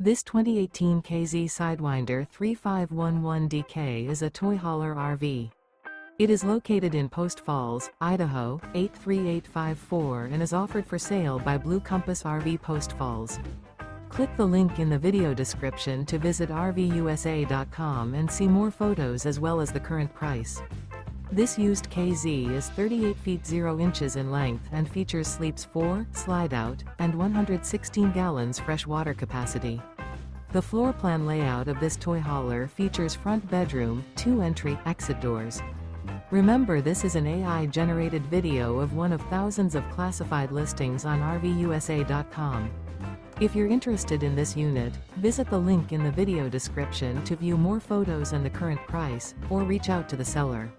This 2018 K-Z Sidewinder 3511DK is a toy hauler RV. It is located in Post Falls, Idaho, 83854 and is offered for sale by Blue Compass RV Post Falls. Click the link in the video description to visit RVUSA.com and see more photos as well as the current price. This used K-Z is 38 feet 0 inches in length and features sleeps 4, Slideout, and 116 gallons fresh water capacity. The floor plan layout of this toy hauler features front bedroom, 2 entry, exit doors. Remember, this is an AI-generated video of one of thousands of classified listings on RVUSA.com. If you're interested in this unit, visit the link in the video description to view more photos and the current price, or reach out to the seller.